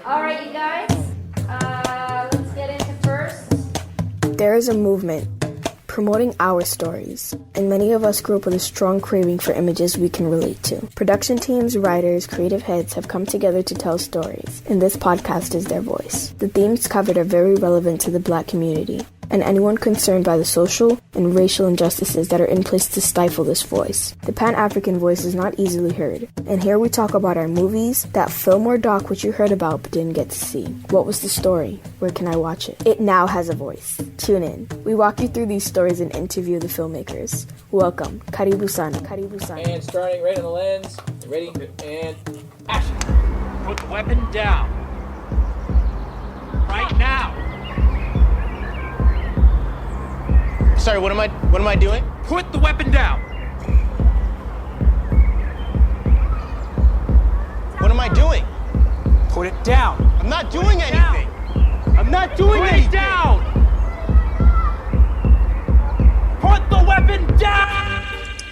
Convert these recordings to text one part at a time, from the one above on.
All right, you guys. Let's get into first. There is a movement promoting our stories, and many of us grew up with a strong craving for images we can relate to. Production teams, writers, creative heads have come together to tell stories, and this podcast is their voice. The themes covered are very relevant to the Black community, and anyone concerned by the social and racial injustices that are in place to stifle this voice. The Pan-African voice is not easily heard, and here we talk about our movies, that film or doc which you heard about but didn't get to see. What was the story? Where can I watch it? It now has a voice. Tune in. We walk you through these stories and interview the filmmakers. Welcome. Karibu sana. Karibu sana. And starting right on the lens. Ready? And action. Put the weapon down. Right now. Sorry, what am I doing? Put the weapon down. What am I doing? Put it down. I'm not doing anything. Down. I'm not doing Put anything. it down. Put the weapon down.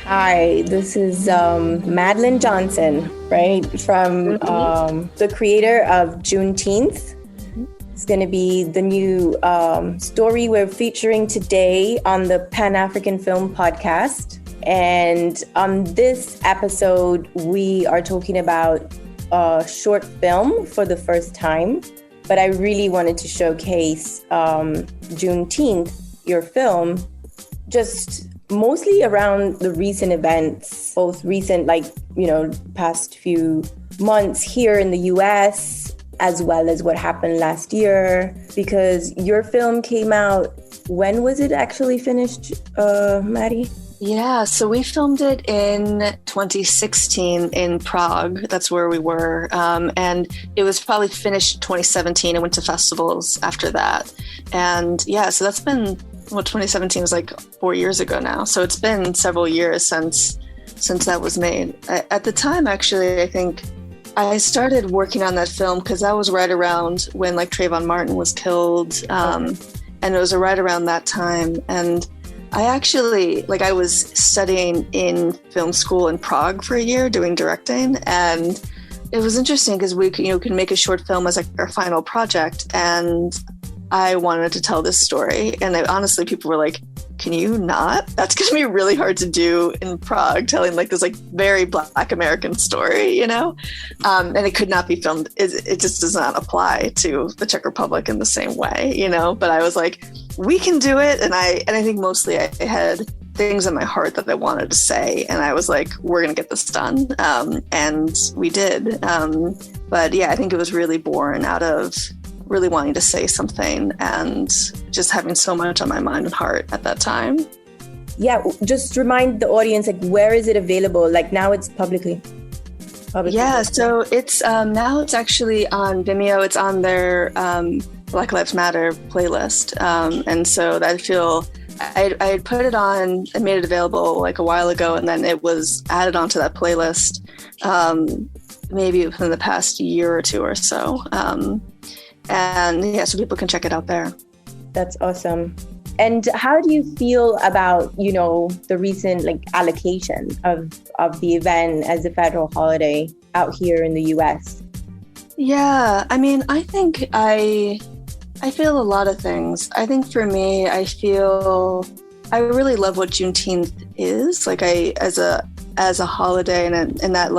Hi, this is Madeline Johnson, right? From the creator of Juneteeth. It's going to be the new story we're featuring today on the Pan-African Film Podcast. And on this episode, we are talking about a short film for the first time. But I really wanted to showcase Juneteeth, your film, just mostly around the recent events, both recent, past few months here in the US, as well as what happened last year, because your film came out, when was it actually finished, Maddie? Yeah, so we filmed it in 2016 in Prague. That's where we were. And it was probably finished 2017 and went to festivals after that. And yeah, so that's been, 2017 was like 4 years ago now. So it's been several years since that was made. At the time, actually, I think I started working on that film because that was right around when Trayvon Martin was killed. And it was right around that time. And I actually, I was studying in film school in Prague for a year doing directing. And it was interesting because we could make a short film as our final project. And I wanted to tell this story. And honestly, people were like, can you not? That's going to be really hard to do in Prague, telling this very Black American story, And it could not be filmed. It just does not apply to the Czech Republic in the same way, But I was like, we can do it. And I think mostly I had things in my heart that I wanted to say. And I was like, we're going to get this done. And we did. But yeah, I think it was really born out of really wanting to say something and just having so much on my mind and heart at that time. Yeah, just remind the audience, where is it available? Now it's publicly. Yeah, so it's now it's actually on Vimeo. It's on their Black Lives Matter playlist. And so I feel I had put it on and made it available a while ago, and then it was added onto that playlist maybe within the past year or two or so. And yeah, so people can check it out there. That's awesome. And how do you feel about, the recent allocation of the event as a federal holiday out here in the US? Yeah, I mean, I think I feel a lot of things. I think for me, I really love what Juneteenth is. As a holiday, and that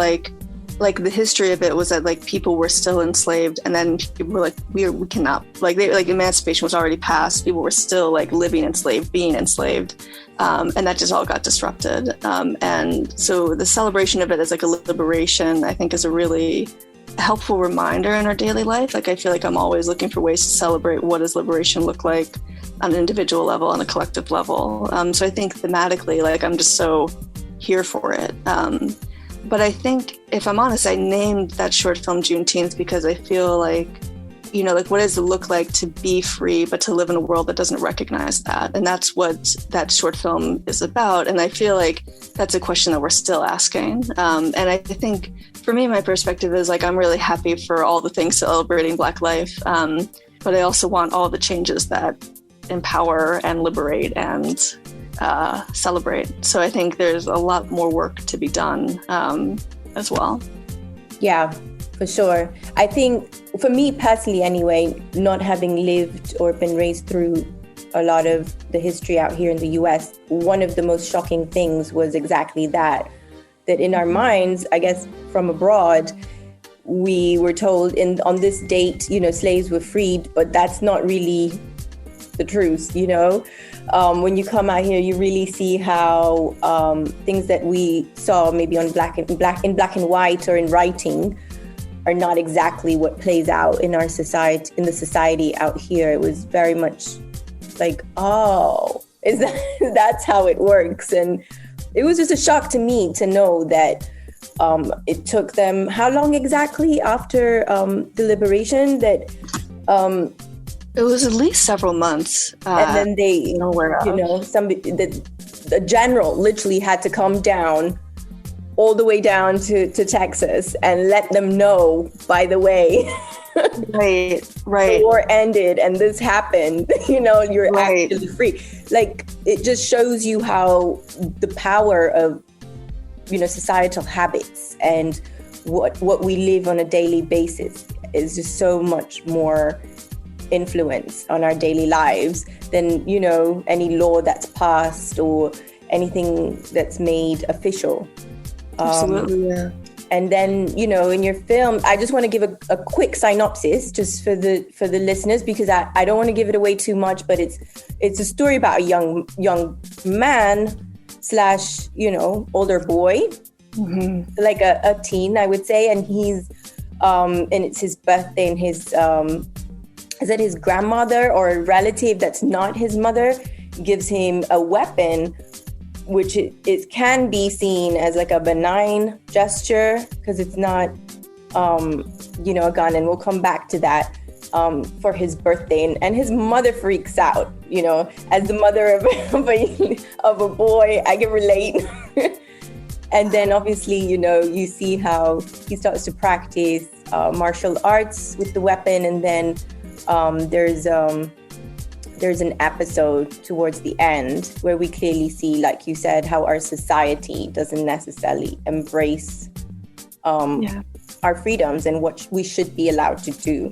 the history of it was that people were still enslaved, and then people were we cannot, emancipation was already passed. People were still living enslaved, being enslaved, and that just all got disrupted. And so the celebration of it as a liberation, I think, is a really helpful reminder in our daily life. I feel I'm always looking for ways to celebrate what does liberation look like on an individual level, on a collective level. So I think thematically, I'm just so here for it. But I think, if I'm honest, I named that short film Juneteeth because I feel what does it look like to be free, but to live in a world that doesn't recognize that? And that's what that short film is about. And I feel that's a question that we're still asking. And I think, for me, my perspective is I'm really happy for all the things celebrating Black life. But I also want all the changes that empower and liberate and celebrate. So I think there's a lot more work to be done as well. Yeah, For sure. I think for me personally anyway, not having lived or been raised through a lot of the history out here in the US, one of the most shocking things was exactly that in our minds, I guess from abroad, we were told on this date, slaves were freed, but that's not really the truth, When you come out here, you really see how things that we saw maybe on black and white or in writing are not exactly what plays out in our society, in the society out here. It was very much like, that's how it works. And it was just a shock to me to know that it took them how long exactly after the liberation that it was at least several months. And then they, the general literally had to come down all the way down to Texas and let them know, by the way, right. the war ended and this happened, you're actually free. Like, it just shows you how the power of, societal habits and what we live on a daily basis is just so much more influence on our daily lives than, any law that's passed or anything that's made official. Absolutely, yeah. And then, in your film, I just want to give a quick synopsis just for the listeners, because I don't want to give it away too much, but it's a story about a young man / older boy, like a teen, I would say, and he's and it's his birthday, and his is it his grandmother or a relative that's not his mother gives him a weapon, which it can be seen as like a benign gesture because it's not, a gun. And we'll come back to that for his birthday. And his mother freaks out, as the mother of a boy, I can relate. And then obviously, you see how he starts to practice martial arts with the weapon. And then there's an episode towards the end where we clearly see, like you said, how our society doesn't necessarily embrace our freedoms and what we should be allowed to do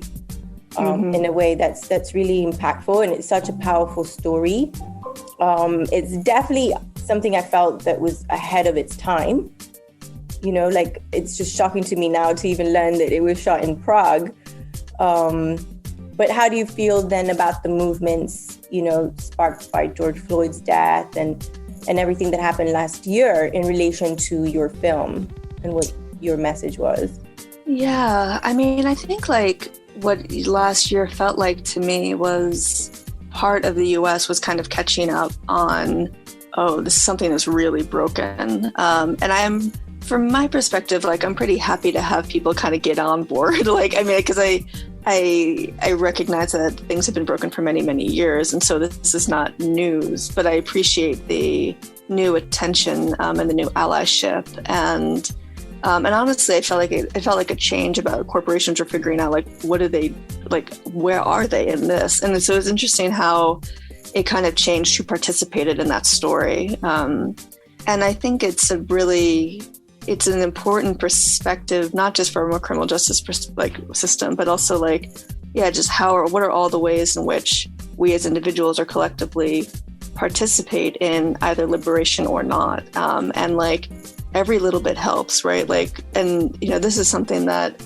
in a way that's really impactful. And it's such a powerful story. It's definitely something I felt that was ahead of its time. It's just shocking to me now to even learn that it was shot in Prague. But how do you feel then about the movements, sparked by George Floyd's death and everything that happened last year in relation to your film and what your message was? Yeah, I mean, I think what last year felt like to me was part of the US was kind of catching up on, this is something that's really broken. And I'm, from my perspective, I'm pretty happy to have people kind of get on board. Because I recognize that things have been broken for many, many years, and so this is not news. But I appreciate the new attention and the new allyship, and honestly, it felt like a change about corporations are figuring out what are they where are they in this, and so it's interesting how it kind of changed who participated in that story, and I think it's an important perspective, not just from a criminal justice system, but also just what are all the ways in which we as individuals or collectively participate in either liberation or not. And every little bit helps, right? This is something that,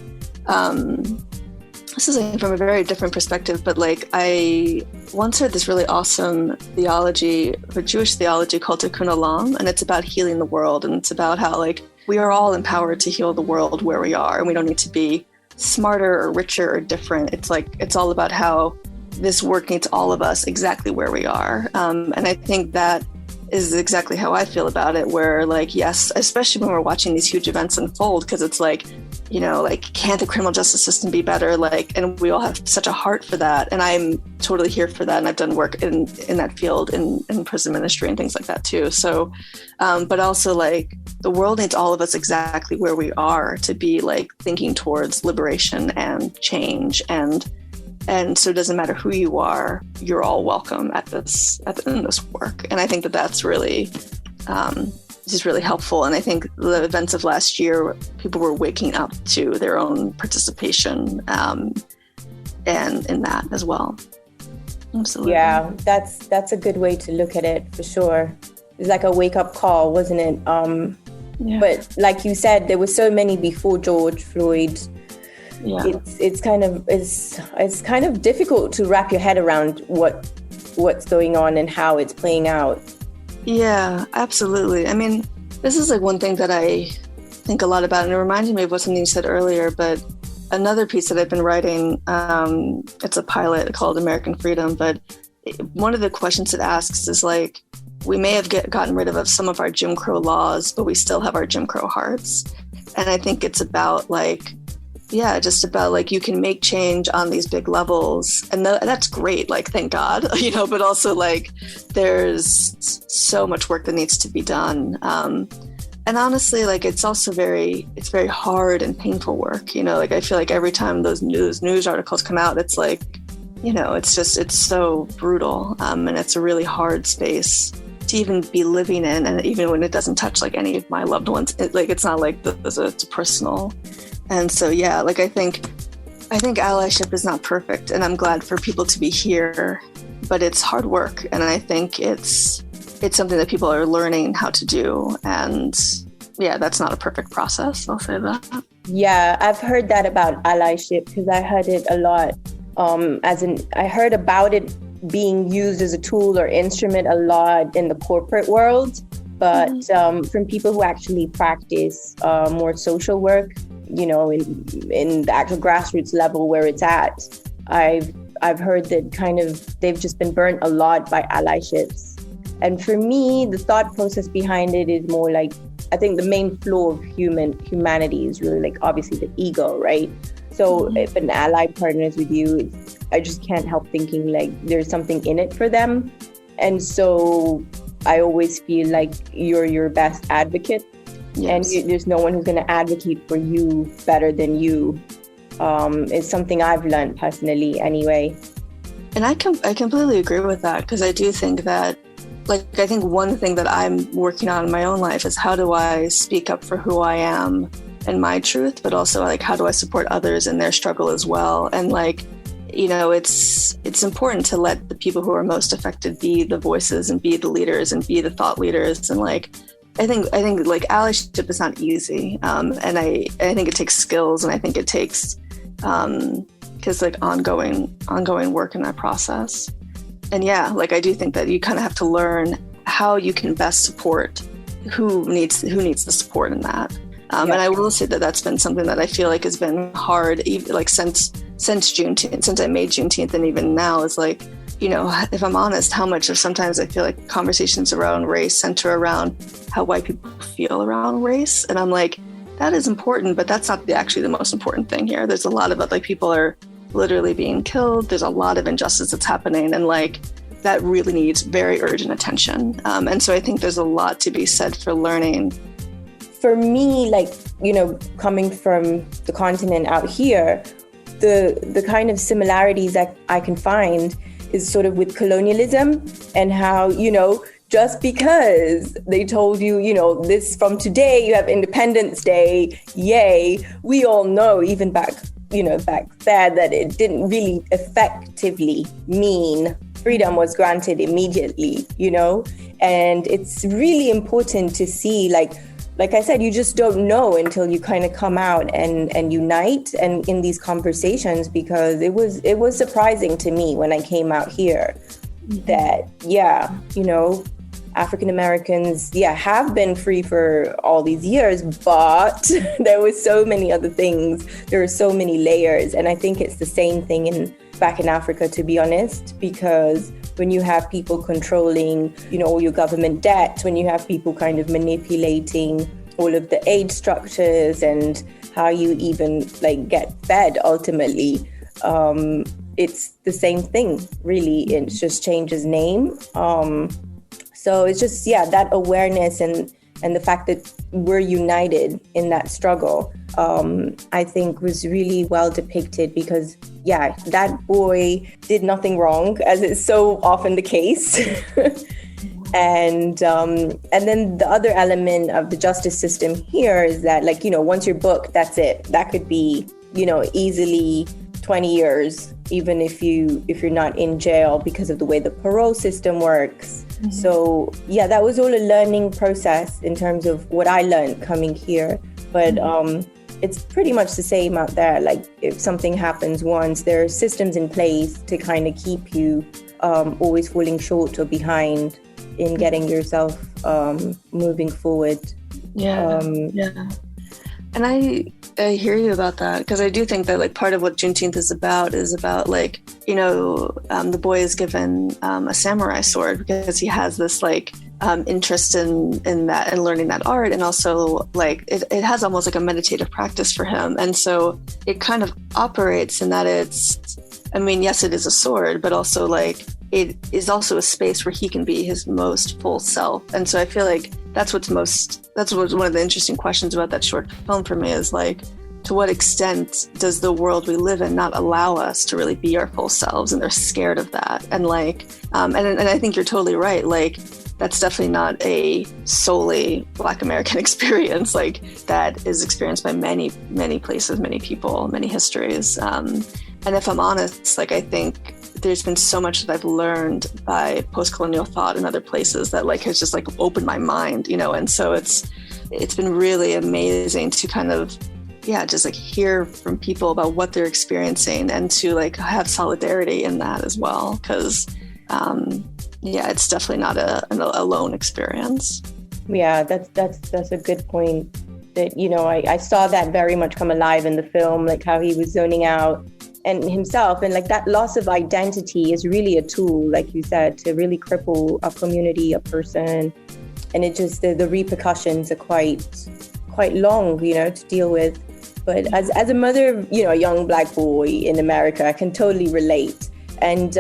this is from a very different perspective, but I once heard this really awesome theology, or Jewish theology called Tikkun Olam, and it's about healing the world, and it's about how we are all empowered to heal the world where we are, and we don't need to be smarter or richer or different. It's all about how this work needs all of us exactly where we are, and I think that is exactly how I feel about it, where yes, especially when we're watching these huge events unfold, because it's can't the criminal justice system be better? And we all have such a heart for that. And I'm totally here for that. And I've done work in that field in prison ministry and things like that too. So, but also the world needs all of us exactly where we are to be thinking towards liberation and change. And so it doesn't matter who you are, you're all welcome in this work. And I think that that's really just really helpful. And I think the events of last year, people were waking up to their own participation and in that as well. Absolutely. Yeah, that's a good way to look at it for sure. It's like a wake up call, wasn't it? Yeah. But like you said, there were so many before George Floyd. Yeah. It's kind of difficult to wrap your head around what's going on and how it's playing out. Yeah, absolutely. I mean, this is like one thing that I think a lot about, and it reminded me of what something you said earlier, but another piece that I've been writing, it's a pilot called American Freedom, but one of the questions it asks is like, we may have gotten rid of some of our Jim Crow laws, but we still have our Jim Crow hearts. And I think it's about like, just about like you can make change on these big levels. And that's great, like, thank God, but also like there's so much work that needs to be done. And honestly, like it's very hard and painful work, like I feel like every time those news articles come out, it's like, it's so brutal. And it's a really hard space to even be living in. And even when it doesn't touch like any of my loved ones, it's not like it's personal. And so, like I think allyship is not perfect, and I'm glad for people to be here, but it's hard work. And I think it's something that people are learning how to do. And that's not a perfect process. I'll say that. Yeah, I've heard that about allyship because I heard it a lot. I heard about it being used as a tool or instrument a lot in the corporate world, but from people who actually practice more social work, in the actual grassroots level where it's at, I've heard that kind of they've just been burnt a lot by allyships. And for me, the thought process behind it is more like, I think the main flaw of humanity is really like obviously the ego, right? So if an ally partners with you, I just can't help thinking like there's something in it for them. And so I always feel like you're your best advocate. Yes. And there's no one who's going to advocate for you better than you. It's something I've learned personally anyway. And I completely agree with that, because I do think that, like, I think one thing that I'm working on in my own life is how do I speak up for who I am and my truth, but also like how do I support others in their struggle as well. And like, it's important to let the people who are most affected be the voices and be the leaders and be the thought leaders. And like, I think like allyship is not easy. And I think it takes skills, and I think it takes because like ongoing work in that process. And like I do think that you kind of have to learn how you can best support who needs the support in that. And I will say that that's been something that I feel like has been hard, even like since Juneteenth, since I made Juneteenth, and even now is like, if I'm honest, how much of sometimes I feel like conversations around race center around how white people feel around race. And I'm like, that is important, but that's not actually the most important thing here. There's a lot of like people are literally being killed. There's a lot of injustice that's happening, and like that really needs very urgent attention. And so I think there's a lot to be said for learning. For me, like, coming from the continent out here, the kind of similarities that I can find is sort of with colonialism, and how, just because they told you, this from today, you have Independence Day, yay, we all know even back there that it didn't really effectively mean freedom was granted immediately, and it's really important to see, like I said, you just don't know until you kind of come out and unite and in these conversations, because it was surprising to me when I came out here that, African Americans, have been free for all these years, but there was so many other things. There were so many layers. And I think it's the same thing back in Africa, to be honest, because when you have people controlling, all your government debt, when you have people kind of manipulating all of the aid structures and how you even get fed ultimately, it's the same thing, really. It just changes name. So it's just, that awareness and the fact that we're united in that struggle, I think was really well depicted, because, that boy did nothing wrong, as is so often the case. And then the other element of the justice system here is that, like, you know, once you're booked, that's it. That could be, you know, easily 20 years, even if you're not in jail, because of the way the parole system works. Mm-hmm. So yeah, that was all a learning process in terms of what I learned coming here. But it's pretty much the same out there. Like, if something happens once, there are systems in place to kind of keep you always falling short or behind in getting yourself moving forward. Yeah. And I hear you about that, because I do think that, like, part of what Juneteeth is about like, you know, the boy is given a samurai sword because he has this, like, interest in that and learning that art, and also, like, it has almost like a meditative practice for him. And so it kind of operates in that it's, I mean, yes, it is a sword, but also, like, it is also a space where he can be his most full self. And so I feel like that's one of the interesting questions about that short film for me, is like, to what extent does the world we live in not allow us to really be our full selves, and they're scared of that. And like, and I think you're totally right. Like, that's definitely not a solely Black American experience. Like, that is experienced by many, many places, many people, many histories. And if I'm honest, like, I think there's been so much that I've learned by post-colonial thought in other places that, like, has just, like, opened my mind, you know. And so it's been really amazing to kind of, yeah, just, like, hear from people about what they're experiencing, and to, like, have solidarity in that as well. Because, yeah, it's definitely not a lone experience. Yeah, that's a good point. That, you know, I saw that very much come alive in the film, like how he was zoning out and himself, and like that loss of identity is really a tool, like you said, to really cripple a community, a person. And it just, the repercussions are quite long, you know, to deal with. But as a mother of, you know, a young Black boy in America, I can totally relate. And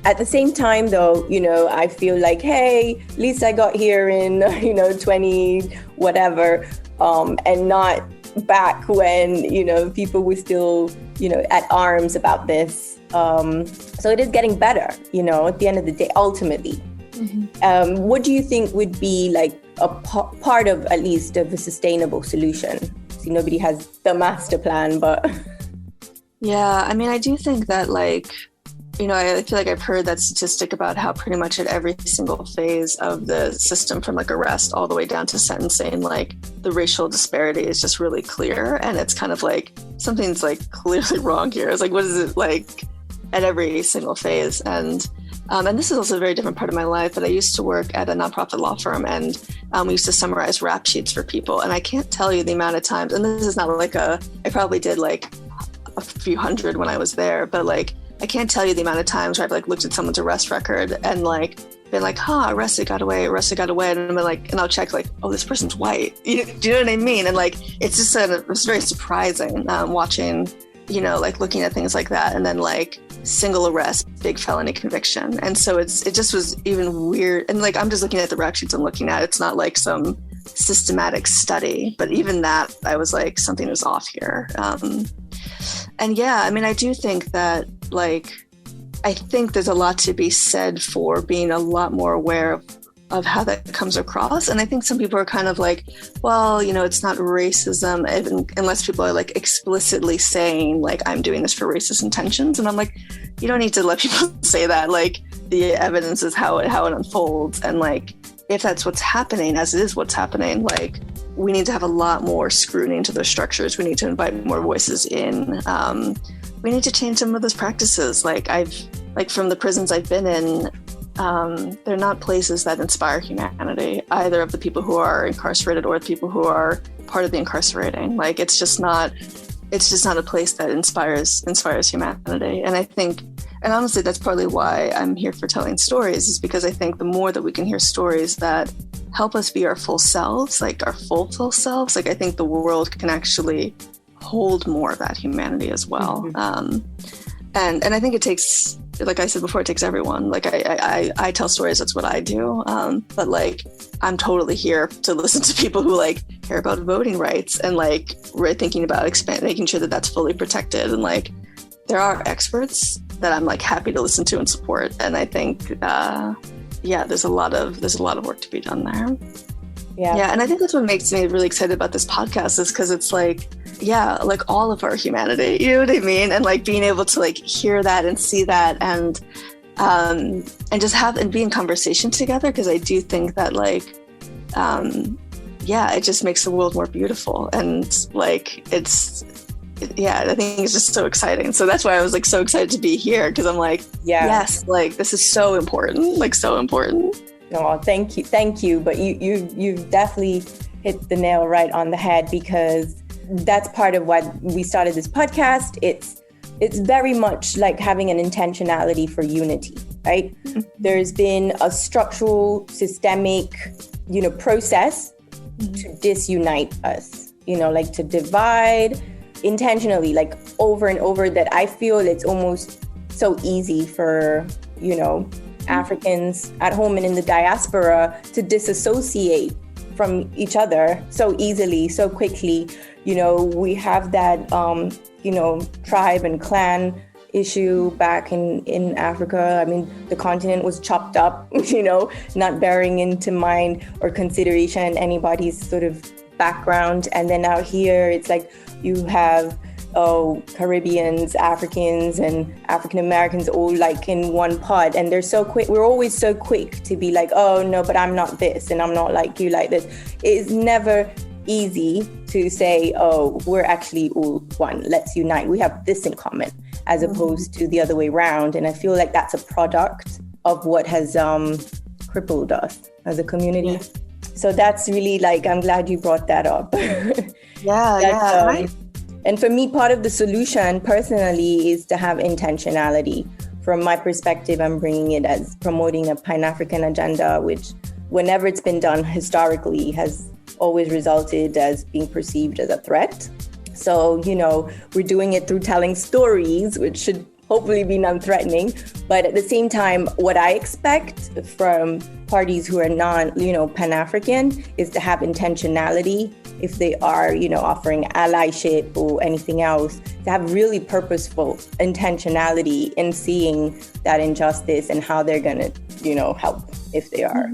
at the same time, though, you know, I feel like, hey, at least I got here in, you know, 20 whatever, and not back when, you know, people were still, you know, at arms about this. So it is getting better, you know, at the end of the day, ultimately. Mm-hmm. What do you think would be like a part of, at least, of a sustainable solution? See, nobody has the master plan, but... Yeah, I mean, I do think that, like, you know, I feel like I've heard that statistic about how pretty much at every single phase of the system, from like arrest all the way down to sentencing, like, the racial disparity is just really clear. And it's kind of like, something's like clearly wrong here. It's like, what is it like at every single phase? And this is also a very different part of my life, but I used to work at a nonprofit law firm, and we used to summarize rap sheets for people. And I can't tell you the amount of times, and this is not like I probably did like a few hundred when I was there, but like, I can't tell you the amount of times where I've like looked at someone's arrest record and like been like, arrested, got away, and I'm like, and I'll check like, oh, this person's white. Do you know what I mean? And like, it's just it's very surprising watching, you know, like looking at things like that, and then like single arrest, big felony conviction. And so it just was even weird. And like, I'm just looking at the rap sheets I'm looking at. It's not like some systematic study, but even that, I was like, something is off here. And yeah, I mean, I do think that, like, I think there's a lot to be said for being a lot more aware of how that comes across. And I think some people are kind of like, well, you know, it's not racism unless people are like explicitly saying like, I'm doing this for racist intentions. And I'm like, you don't need to let people say that. Like, the evidence is how it unfolds. And like, if that's what's happening, as it is what's happening, like, we need to have a lot more scrutiny into those structures. We need to invite more voices in. We need to change some of those practices. Like, from the prisons I've been in, they're not places that inspire humanity, either of the people who are incarcerated or the people who are part of the incarcerating. Like, it's just not a place that inspires humanity. And I think, and honestly, that's partly why I'm here for telling stories, is because I think the more that we can hear stories that help us be our full selves, like our full selves, like, I think the world can actually hold more of that humanity as well. Mm-hmm. And I think it takes, like I said before, it takes everyone. Like, I tell stories, that's what I do. But like, I'm totally here to listen to people who like care about voting rights, and like, we're thinking about making sure that that's fully protected. And like, there are experts that I'm like happy to listen to and support. And I think, yeah, there's a lot of work to be done there. Yeah. And I think that's what makes me really excited about this podcast is because it's like, yeah, like all of our humanity, you know what I mean? And like being able to like hear that and see that and just have and be in conversation together, because I do think that like it just makes the world more beautiful. And like I think it's just so exciting. So that's why I was like so excited to be here, because I'm like, yes, like this is so important, like so important. Oh, thank you. But you definitely hit the nail right on the head, because that's part of why we started this podcast. It's very much like having an intentionality for unity, right? There's been a structural, systemic, process to disunite us, like to divide intentionally, like over and over, that I feel it's almost so easy for, Africans at home and in the diaspora to disassociate from each other so easily, so quickly. We have that, tribe and clan issue back in Africa. I mean, the continent was chopped up, not bearing into mind or consideration anybody's sort of background. And then out here, it's like you have Caribbeans, Africans, and African Americans all like in one pot, and they're so quick. We're always so quick to be like, oh no, but I'm not this, and I'm not like you like this. It's never easy to say, oh, we're actually all one. Let's unite. We have this in common, as opposed to the other way around. And I feel like that's a product of what has crippled us as a community. So that's really like, I'm glad you brought that up. And for me, part of the solution personally is to have intentionality. From my perspective, I'm bringing it as promoting a Pan-African agenda, which whenever it's been done historically has always resulted as being perceived as a threat. So, we're doing it through telling stories, which should hopefully be non-threatening. But at the same time, what I expect from parties who are Pan-African is to have intentionality. If they are, offering allyship or anything else, to have really purposeful intentionality in seeing that injustice and how they're going to, help if they are.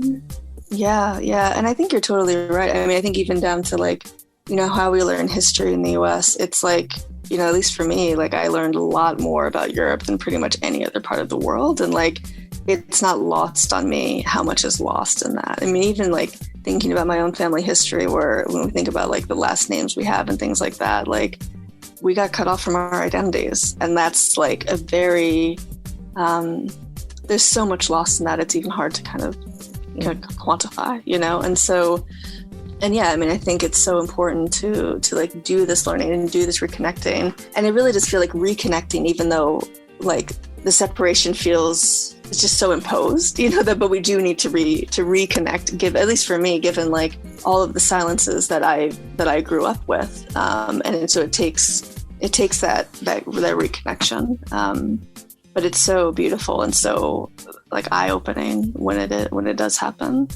Yeah. And I think you're totally right. I mean, I think even down to like, how we learn history in the US, it's like, at least for me, like I learned a lot more about Europe than pretty much any other part of the world. And like, it's not lost on me how much is lost in that. I mean, even like thinking about my own family history, where when we think about like the last names we have and things like that, like we got cut off from our identities. And that's like a very, there's so much lost in that. It's even hard to kind of quantify, And so, and yeah, I mean, I think it's so important to like do this learning and do this reconnecting. And I really just feel like reconnecting, even though like the separation feels, it's just so imposed, but we do need to reconnect, at least for me, given like all of the silences that I grew up with. And so it takes that reconnection. But it's so beautiful and so like eye-opening when it does happen.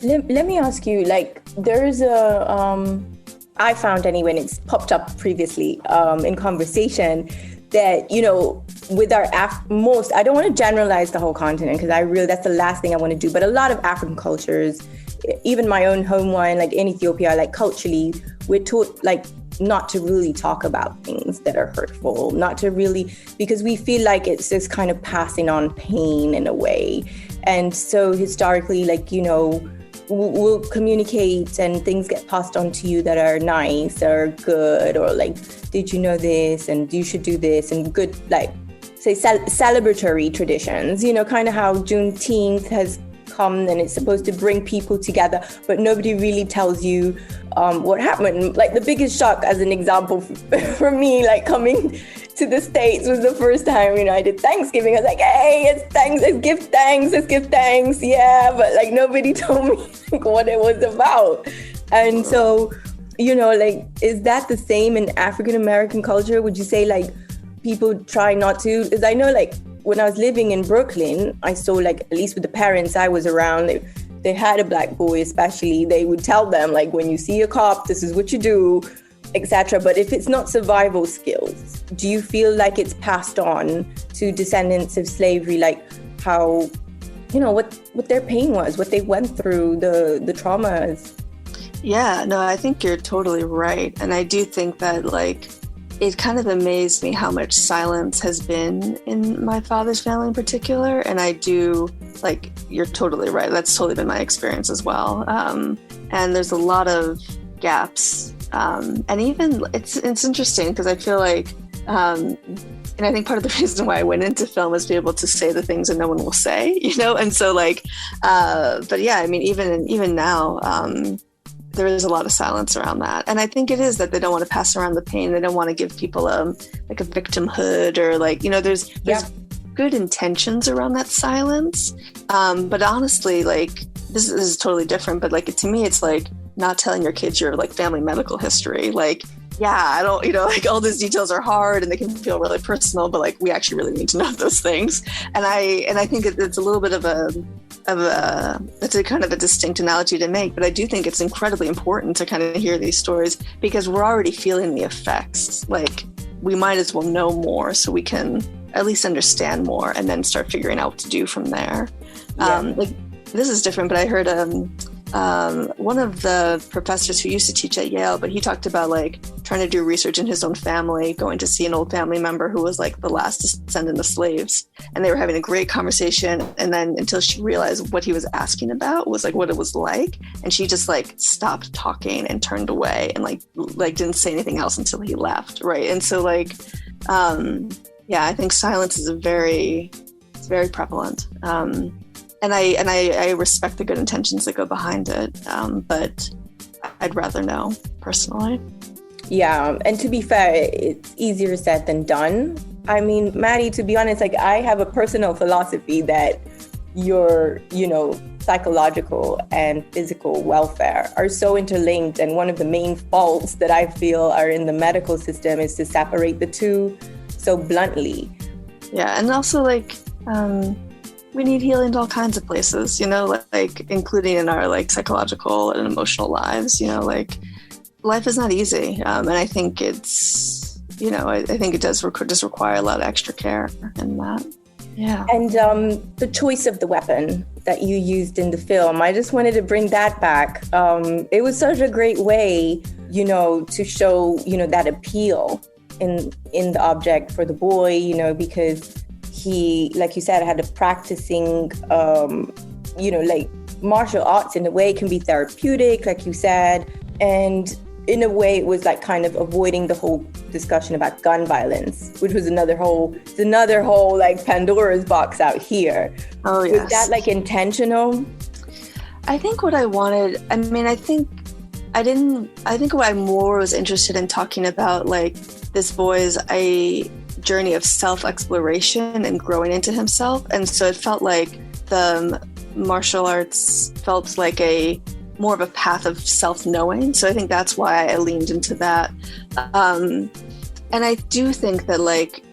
Let me ask you, like, there's I found anyway, and it's popped up previously in conversation, that, with our I don't want to generalize the whole continent, because that's the last thing I want to do, but a lot of African cultures, even my own home one, like in Ethiopia, like culturally, we're taught like not to really talk about things that are hurtful, not to really, because we feel like it's just kind of passing on pain in a way. And so historically, like, we'll communicate and things get passed on to you that are nice or good, or like, did you know this? And you should do this, and good, like, say, celebratory traditions, kind of how Juneteeth has come and it's supposed to bring people together, but nobody really tells you what happened. Like the biggest shock, as an example, for me, like coming to the States was the first time, I did Thanksgiving. I was like, hey, let's give thanks. Yeah, but like nobody told me like what it was about. And so, like, is that the same in African American culture? Would you say like people try not to? Because I know like when I was living in Brooklyn, I saw like, at least with the parents I was around, they had a Black boy especially, they would tell them like, when you see a cop, this is what you do, etc. But if it's not survival skills, do you feel like it's passed on to descendants of slavery, like how what their pain was, what they went through, the traumas. Yeah, no, I think you're totally right. And I do think that, like, it kind of amazed me how much silence has been in my father's family in particular. And I do, like, you're totally right. That's totally been my experience as well. And there's a lot of gaps. And even, it's interesting because I feel like, and I think part of the reason why I went into film is to be able to say the things that no one will say, And so, like, but yeah, I mean, even now, there is a lot of silence around that. And I think it is that they don't want to pass around the pain. They don't want to give people a victimhood or, like, there's good intentions around that silence. But honestly, like, this is totally different. But, like, to me, it's like not telling your kids your, like, family medical history. Like, yeah, I don't, like, all those details are hard and they can feel really personal, but, like, we actually really need to know those things. And I think it's a little bit of it's a kind of a distinct analogy to make, but I do think it's incredibly important to kind of hear these stories because we're already feeling the effects. Like, we might as well know more so we can at least understand more and then start figuring out what to do from there. Like, this is different, but I heard one of the professors who used to teach at Yale, but he talked about, like, trying to do research in his own family, going to see an old family member who was, like, the last descendant of slaves. And they were having a great conversation. And then until she realized what he was asking about was, like, what it was like. And she just, like, stopped talking and turned away and like didn't say anything else until he left. Right. And so, like, I think silence is very prevalent. And I respect the good intentions that go behind it, but I'd rather know personally. Yeah, and to be fair, it's easier said than done. I mean, Maddie, to be honest, like, I have a personal philosophy that your, psychological and physical welfare are so interlinked. And one of the main faults that I feel are in the medical system is to separate the two so bluntly. Yeah, and also, like, we need healing to all kinds of places, like including in our, like, psychological and emotional lives, like, life is not easy. And I think it's, I think it does just require a lot of extra care in that. Yeah. And the choice of the weapon that you used in the film, I just wanted to bring that back. It was such a great way, to show, that appeal in the object for the boy, because he, like you said, had a practicing, like, martial arts in a way can be therapeutic, like you said. And in a way, it was, like, kind of avoiding the whole discussion about gun violence, which was another whole like, Pandora's box out here. Oh, yes. Was that, like, intentional? I think what I wanted, I think what I more was interested in talking about, like, this boy's journey of self-exploration and growing into himself. And so it felt like the martial arts felt like more of a path of self-knowing. So I think that's why I leaned into that. And I do think that, like,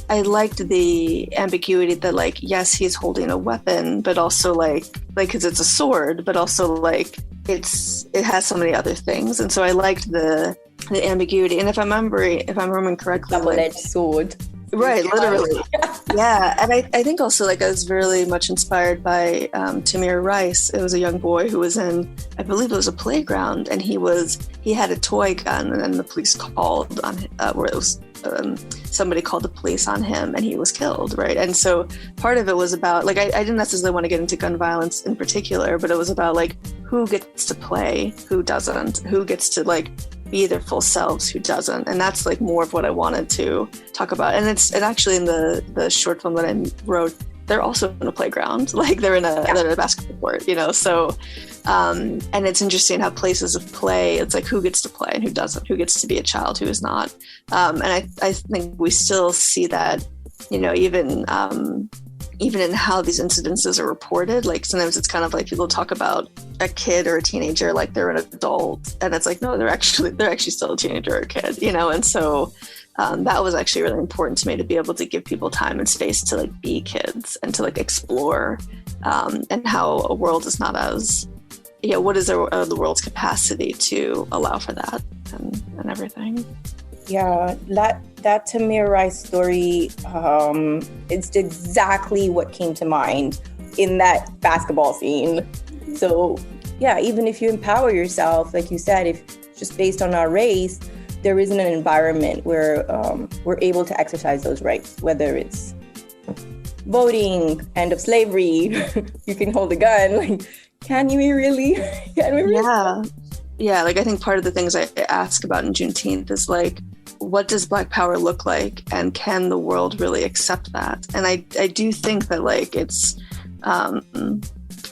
I liked the ambiguity that, like, yes, he's holding a weapon, but also, like, because it's a sword, but also, like, it has so many other things. And so I liked the ambiguity. And if I'm remembering correctly, double-edged sword. Right, literally. Yeah, and I think also, like, I was really much inspired by Tamir Rice. It was a young boy who was in, I believe it was a playground, and he had a toy gun, and then the police called on where it was somebody called the police on him, and he was killed, right? And so part of it was about, like, I didn't necessarily want to get into gun violence in particular, but it was about, like, who gets to play, who doesn't, who gets to, like, be their full selves, who doesn't. And that's, like, more of what I wanted to talk about. And actually in the short film that I wrote, they're also in a playground, like, they're in a basketball court, so and it's interesting how places of play, it's like, who gets to play and who doesn't, who gets to be a child, who is not. And I think we still see that, even in how these incidences are reported. Like, sometimes it's kind of like people talk about a kid or a teenager like they're an adult, and it's like, no, they're actually still a teenager or a kid, and so that was actually really important to me, to be able to give people time and space to, like, be kids and to, like, explore and how a world is not as, what is the world's capacity to allow for that and everything. Yeah, that Tamir Rice story, it's exactly what came to mind in that basketball scene. So yeah, even if you empower yourself, like you said, if just based on our race, there isn't an environment where we're able to exercise those rights, whether it's voting, end of slavery, you can hold a gun. Like, can we really? Yeah, like I think part of the things I ask about in Juneteenth is like, what does Black power look like, and can the world really accept that? And I do think that like it's,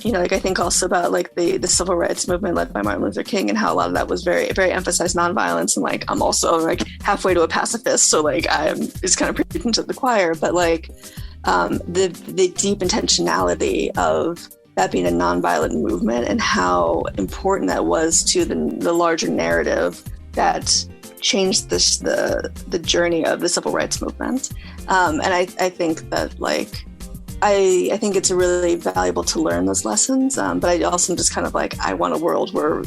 like I think also about like the civil rights movement led by Martin Luther King, and how a lot of that was very, very emphasized nonviolence. And like, I'm also like halfway to a pacifist, so like it's kind of preaching to the choir, but like the deep intentionality of that being a nonviolent movement and how important that was to the larger narrative that changed the journey of the civil rights movement. And I think that like, I think it's really valuable to learn those lessons. But I also just kind of like, I want a world where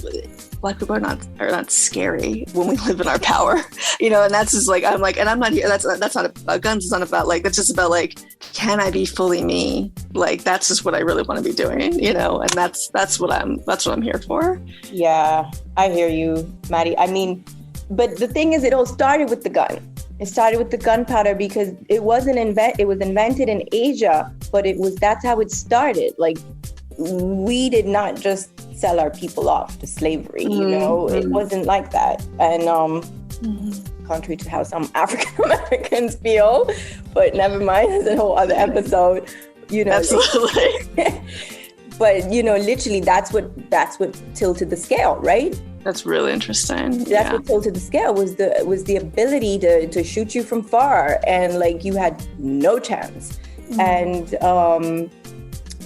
Black people are not scary when we live in our power, and that's just like, I'm like, and I'm not here. That's not about guns. It's not about like, that's just about like, can I be fully me? Like, that's just what I really want to be doing, and that's what I'm here for. Yeah, I hear you, Maddie. I mean, but the thing is, it all started with the gun. It started with the gunpowder because it was invented in Asia, but that's how it started. Like, we did not just sell our people off to slavery, it wasn't like that. And contrary to how some African Americans feel, but never mind, that's a whole other episode, Absolutely. But literally that's what tilted the scale, right? That's really interesting. That's what tilted the scale was the ability to shoot you from far, and like you had no chance. And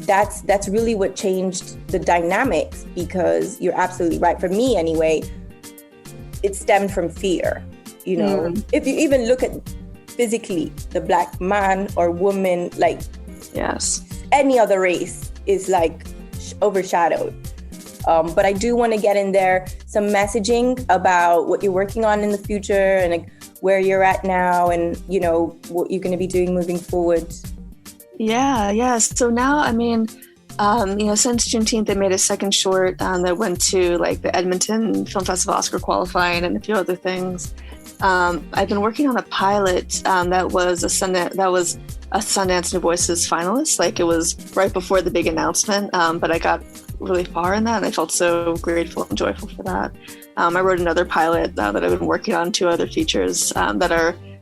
that's really what changed the dynamics, because you're absolutely right. For me anyway, it stemmed from fear. If you even look at physically the Black man or woman, like any other race is like overshadowed. But I do want to get in there some messaging about what you're working on in the future, and like where you're at now, and what you're going to be doing moving forward. Yeah. So now, I mean, since Juneteenth, they made a second short that went to like the Edmonton Film Festival Oscar qualifying and a few other things. I've been working on a pilot that was a Sundance New Voices finalist. Like, it was right before the big announcement, but I got really far in that, and I felt so grateful and joyful for that. I wrote another pilot that I've been working on, two other features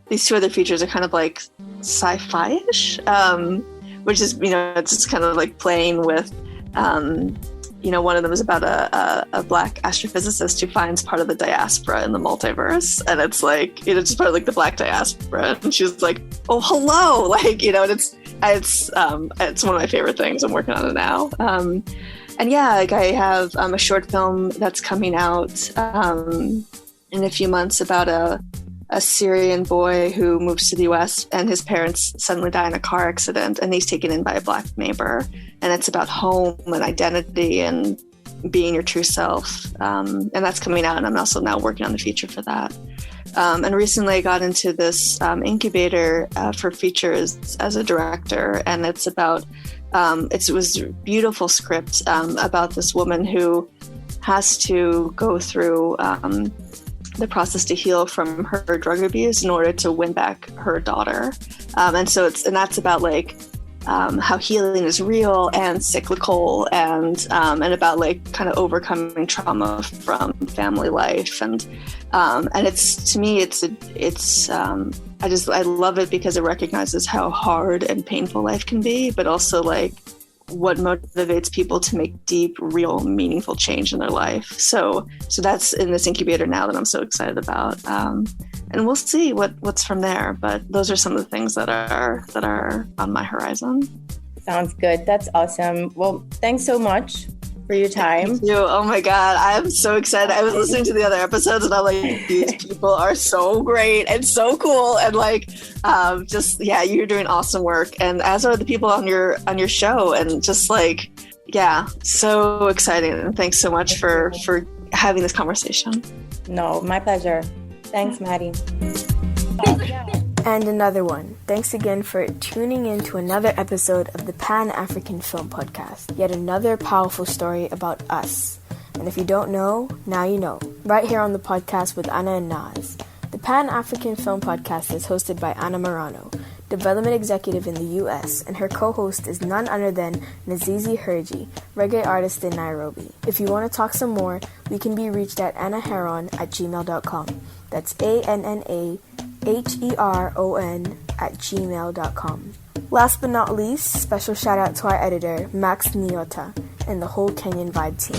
these two other features are kind of like sci-fi-ish, which is, it's just kind of like playing with, one of them is about a Black astrophysicist who finds part of the diaspora in the multiverse, and it's like, it's part of like the Black diaspora, and she's like, oh, hello, like, and it's one of my favorite things. I'm working on it now. And yeah, like I have a short film that's coming out in a few months about a Syrian boy who moves to the US and his parents suddenly die in a car accident, and he's taken in by a Black neighbor. And it's about home and identity and being your true self. And that's coming out, and I'm also now working on the feature for that. And recently I got into this incubator for features as a director, and it's about, it was a beautiful script about this woman who has to go through the process to heal from her drug abuse in order to win back her daughter. And that's about like how healing is real and cyclical, and about like kind of overcoming trauma from family life. And it's, to me, I love it because it recognizes how hard and painful life can be, but also like what motivates people to make deep, real, meaningful change in their life. So that's in this incubator now that I'm so excited about. And we'll see what's from there. But those are some of the things that are on my horizon. Sounds good. That's awesome. Well, thanks so much for your time. Thank you. Oh my God, I'm so excited. I was listening to the other episodes and I'm like, these people are so great and so cool, and like, you're doing awesome work, and as are the people on your show, and just like, yeah, so exciting. And thanks so much for having this conversation. No, my pleasure. Thanks, Maddie. And another one. Thanks again for tuning in to another episode of the Pan-African Film Podcast. Yet another powerful story about us. And if you don't know, now you know. Right here on the podcast with Anna and Naz. The Pan-African Film Podcast is hosted by Anna Marano, development executive in the U.S., and her co-host is none other than Nazizi Herji, reggae artist in Nairobi. If you want to talk some more, we can be reached at annaheron@gmail.com. That's ANNAHERON@gmail.com. Last but not least, special shout out to our editor, Max Niota, and the whole Kenyan Vibe team.